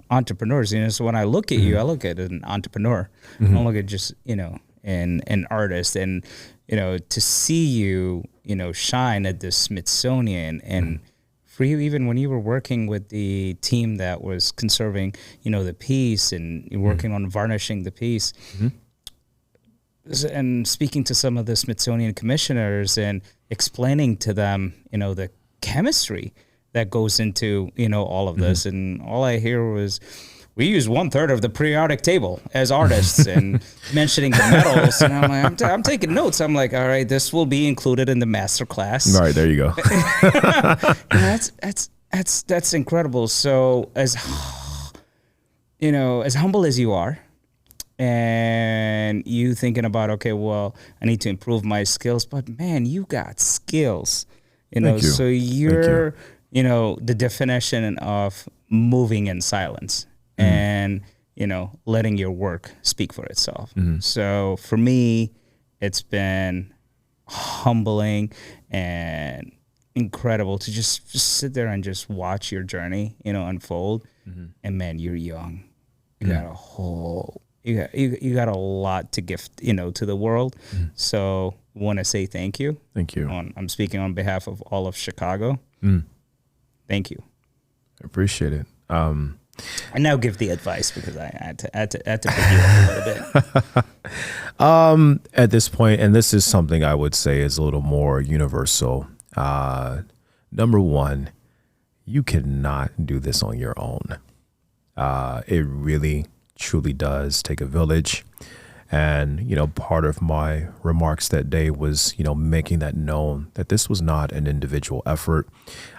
entrepreneurs. So when I look at you, I look at an entrepreneur. I don't look at just, an artist. And, to see you, shine at the Smithsonian, and for you, even when you were working with the team that was conserving, the piece, and you're working on varnishing the piece, and speaking to some of the Smithsonian commissioners and explaining to them, the chemistry that goes into, all of this. And all I hear was, we use 1/3 of the periodic table as artists, and mentioning the metals. And I'm like, I'm taking notes. I'm like, all right, this will be included in the master class. All right, there you go. That's incredible. So as humble as you are, and you thinking about, okay, well, I need to improve my skills, but man, you got skills, Thank you. so you're, the definition of moving in silence. And, letting your work speak for itself. So for me, it's been humbling and incredible to just sit there and just watch your journey, unfold. And man, you're young. You got you got a lot to gift, to the world. So I want to say thank you. Thank you. I'm speaking on behalf of all of Chicago. Thank you. I appreciate it. I now give the advice because I had to pick you up a little bit. At this point, and this is something I would say is a little more universal. Number one, you cannot do this on your own. It really, truly does take a village. And, part of my remarks that day was, making that known that this was not an individual effort.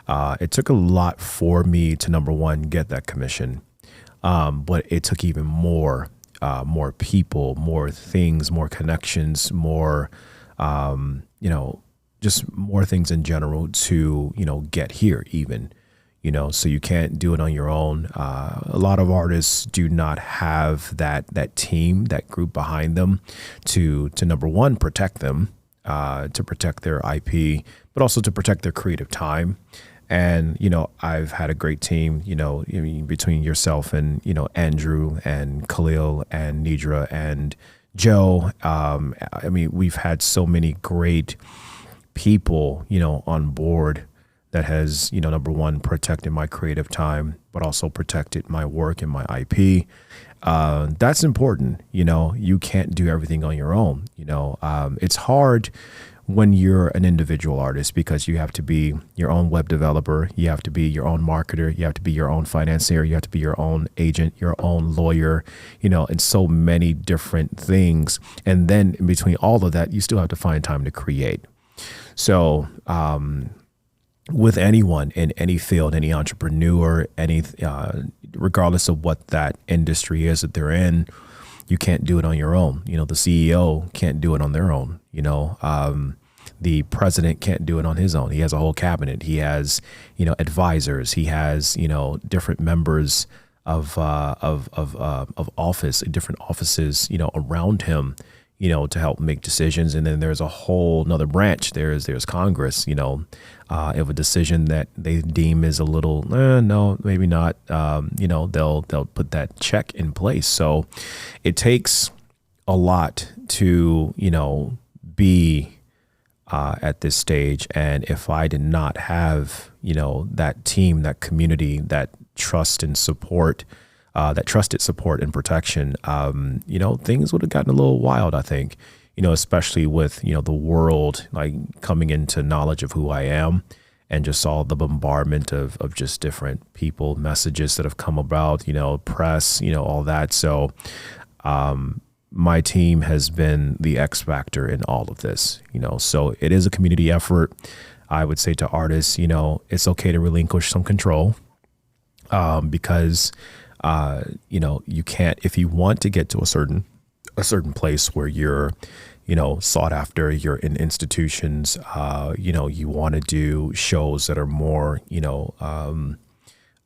It took a lot for me to, number one, get that commission. But it took even more people, more things, more connections, more, just more things in general to, get here even. So you can't do it on your own. A lot of artists do not have that team, that group behind them to number one, protect them, to protect their IP, but also to protect their creative time. And, I've had a great team, between yourself and, Andrew and Khalil and Nidra and Joe. We've had so many great people, on board that has, number one, protected my creative time, but also protected my work and my IP. That's important. You can't do everything on your own. It's hard when you're an individual artist because you have to be your own web developer. You have to be your own marketer. You have to be your own financier. You have to be your own agent, your own lawyer, and so many different things. And then in between all of that, you still have to find time to create. So, with anyone in any field, any entrepreneur, regardless of what that industry is that they're in, you can't do it on your own. The CEO can't do it on their own. The president can't do it on his own. He has a whole cabinet. He has, advisors. He has, different members of office, different offices, around him, to help make decisions. And then there's a whole another branch. There's Congress, if a decision that they deem is a little, no, maybe not, they'll put that check in place. So it takes a lot to, be at this stage. And if I did not have, that team, that community, that trust and support, that trusted support and protection, things would have gotten a little wild, I think. especially with, the world like coming into knowledge of who I am, and just saw the bombardment of just different people, messages that have come about, press, all that. So my team has been the X factor in all of this, so it is a community effort. I would say to artists, it's okay to relinquish some control, because, you can't, if you want to get to a certain place where you're, sought after, you're in institutions, you want to do shows that are more, that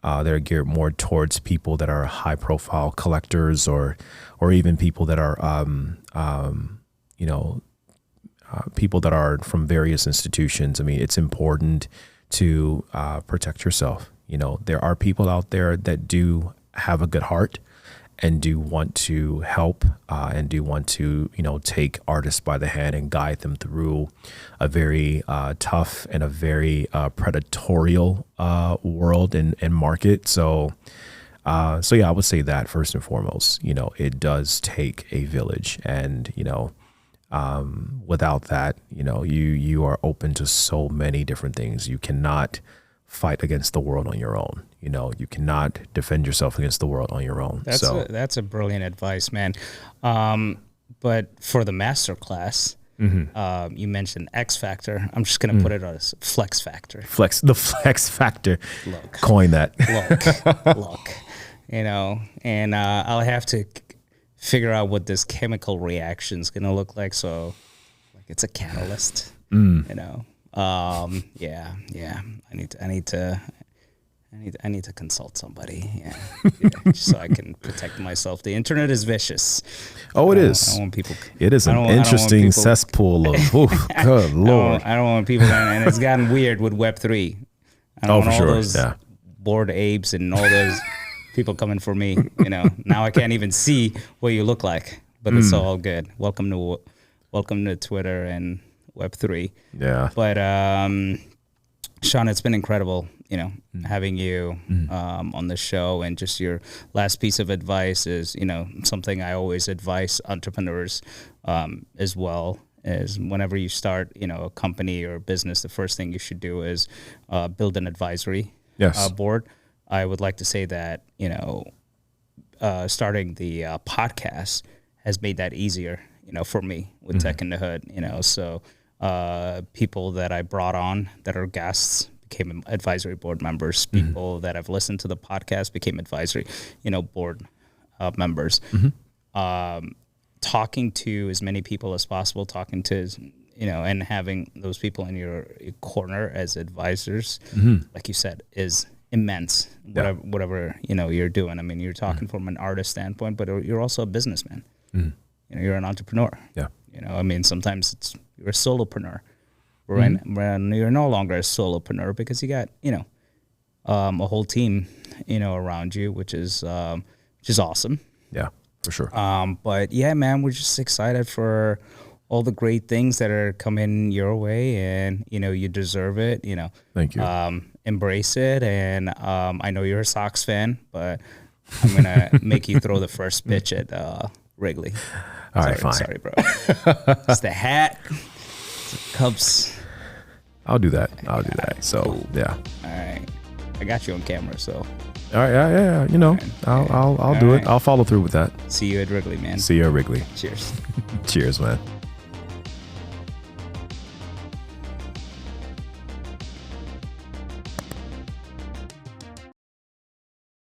are geared more towards people that are high profile collectors, or even people that are, people that are from various institutions. I mean, it's important to protect yourself. There are people out there that do have a good heart and do want to help, and do want to, take artists by the hand and guide them through a very tough and a very predatorial world and market. So yeah, I would say that first and foremost, it does take a village, and, without that, you are open to so many different things. You cannot fight against the world on your own. You cannot defend yourself against the world on your own. That's a brilliant advice, man. But for the master class, you mentioned X Factor. I'm just going to put it as Flex Factor. The Flex Factor. Look. Coin that. Look. And I'll have to figure out what this chemical reaction is going to look like. So, like, it's a catalyst. Yeah. I need to consult somebody. Yeah, so I can protect myself. The internet is vicious. Oh, it is. I don't want people. It is an interesting cesspool of. Good Lord. I don't want people. And it's gotten weird with Web3. I don't want all those bored apes and all those people coming for me. Now I can't even see what you look like, but it's all good. Welcome to Twitter and Web3. Yeah. But Shawn, it's been incredible, having you on the show. And just your last piece of advice is, something I always advise entrepreneurs as well, is whenever you start, a company or a business, the first thing you should do is build an advisory board. I would like to say that, starting the podcast has made that easier, for me with Tech in the Hood, so people that I brought on that are guests became advisory board members. People that have listened to the podcast became advisory, board members. Talking to as many people as possible, talking to, and having those people in your corner as advisors, like you said, is immense. Whatever you're doing. I mean, you're talking from an artist standpoint, but you're also a businessman. You're an entrepreneur. Yeah. Sometimes you're a solopreneur. When you're no longer a solopreneur, because you got, a whole team, around you, which is awesome. Yeah, for sure. But yeah, man, we're just excited for all the great things that are coming your way, and, you deserve it, Thank you. Embrace it. And I know you're a Sox fan, but I'm going to make you throw the first pitch at Wrigley. All right, fine. Sorry, bro. It's the hat. It's the Cubs. I'll do that. So, cool. Yeah. All right. I got you on camera, so. All right, yeah. I'll do it. I'll follow through with that. See you at Wrigley, man. See you at Wrigley. Cheers. Cheers, man.